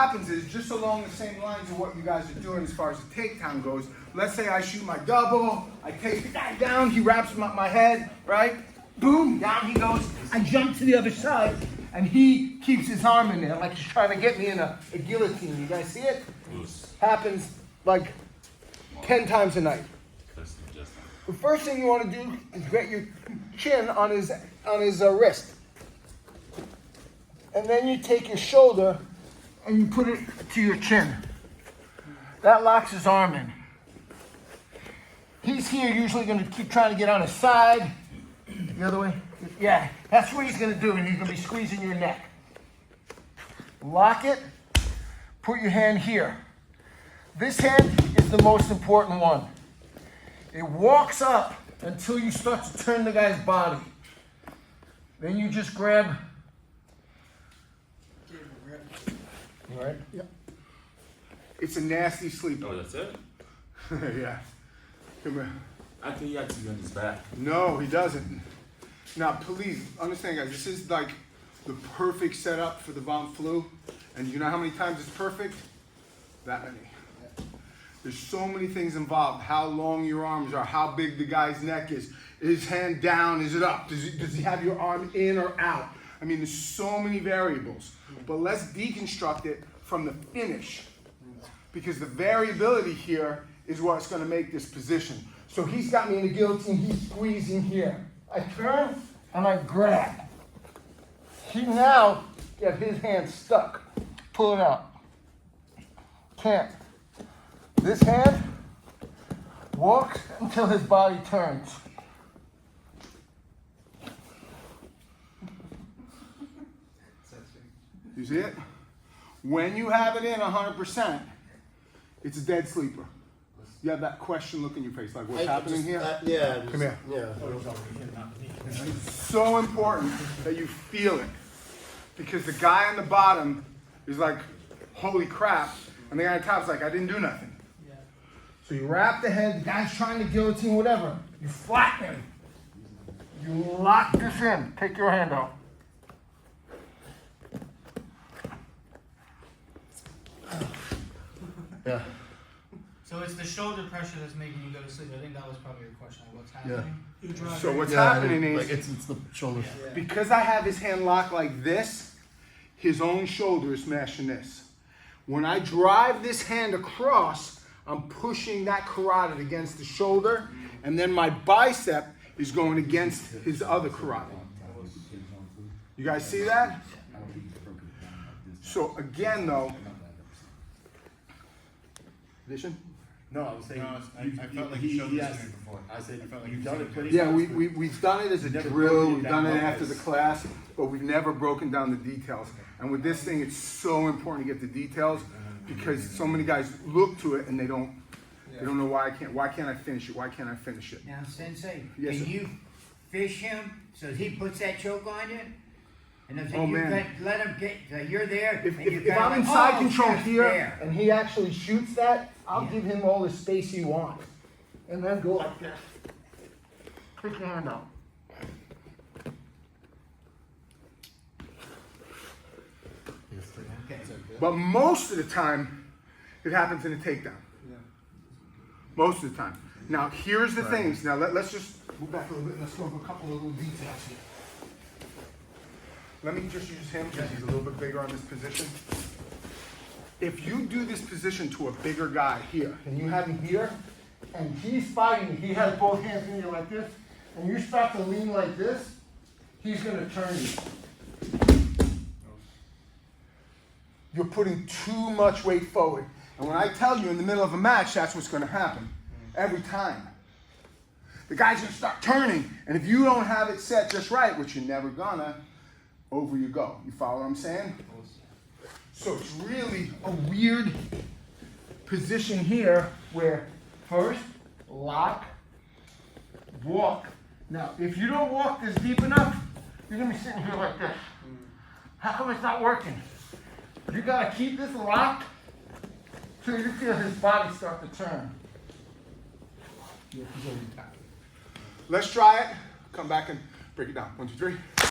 happens is just along the same lines of what you guys are doing as far as the takedown goes. Let's say I shoot my double, I take the guy down, he wraps my head, right? Boom, down he goes. I jump to the other side, and he keeps his arm in there like he's trying to get me in a guillotine. You guys see it? Happens like 10 times a night. The first thing you want to do is get your chin on his wrist. And then you take your shoulder and you put it to your chin. That locks his arm in. He's here usually going to keep trying to get on his side. The other way. Yeah, that's what he's going to do, and he's going to be squeezing your neck. Lock it. Put your hand here. This hand is the most important one. It walks up until you start to turn the guy's body. Then you just grab. You all right? Yep. It's a nasty sleeper. Oh, that's it? Yeah. Come here. I think he has to be on his back. No, he doesn't. Now, please understand, guys. This is like the perfect setup for the Von Flue. And you know how many times it's perfect? That many. There's so many things involved. How long your arms are, how big the guy's neck is his hand down, is it up? Does he have your arm in or out? I mean, there's so many variables. But let's deconstruct it from the finish. Because the variability here is what's going to make this position. So he's got me in the guillotine, he's squeezing here. I turn and I grab. He now got his hand stuck. Pull it out. Can't. This hand walks until his body turns. You see it? When you have it in 100%, it's a dead sleeper. You have that question look in your face, like what's happening here? Yeah. Come here. Yeah. It's so important that you feel it. Because the guy on the bottom is like, holy crap. And the guy on top is like, I didn't do nothing. So you wrap the head, the guy's trying to guillotine, whatever. You flatten him. You lock this in. Take your hand out. Yeah. So it's the shoulder pressure that's making you go to sleep. I think that was probably your question. Like what's happening? So what's happening is, like it's the shoulders. because I have his hand locked like this, his own shoulder is smashing this. When I drive this hand across, I'm pushing that carotid against the shoulder, and then my bicep is going against his other carotid. You guys see that? So again, though, vision? No, I was saying. No, I felt like you showed this to me before. I said, I felt like you've you've done seen it pretty. Yeah, we've done it as a Never drill, broken it we've done down it like after the this. class, but we've never broken down the details. And with this thing, it's so important to get the details because so many guys look to it and they don't know why can't I finish it? Why can't I finish it? Now, Sensei, Yes, can sir. you fish him so he puts that choke on you? And if Oh, you man. let him get, so you're there. If and you're I'm kinda in like, side oh, control shit, here there. and he actually shoots that, I'll Yeah. give him all the space he wants. And then go like this. Pick your hand out. Okay. But most of the time, it happens in a takedown. Most of the time. Now, here's the things. Now, let's just move back a little bit and let's go over a couple of little details here. Let me just use him because he's a little bit bigger on this position. If you do this position to a bigger guy here, and you have him here, and he's fighting, he has both hands in here like this, and you start to lean like this, he's going to turn you. You're putting too much weight forward. And when I tell you in the middle of a match, that's what's going to happen. Every time. The guy's going to start turning. And if you don't have it set just right, which you're never gonna, over you go. You follow what I'm saying? So it's really a weird position here where first, lock, walk. Now, if you don't walk this deep enough, you're going to be sitting here like this. How come it's not working? You gotta keep this locked till you feel his body start to turn. Let's try it. Come back and break it down. 1, 2, 3.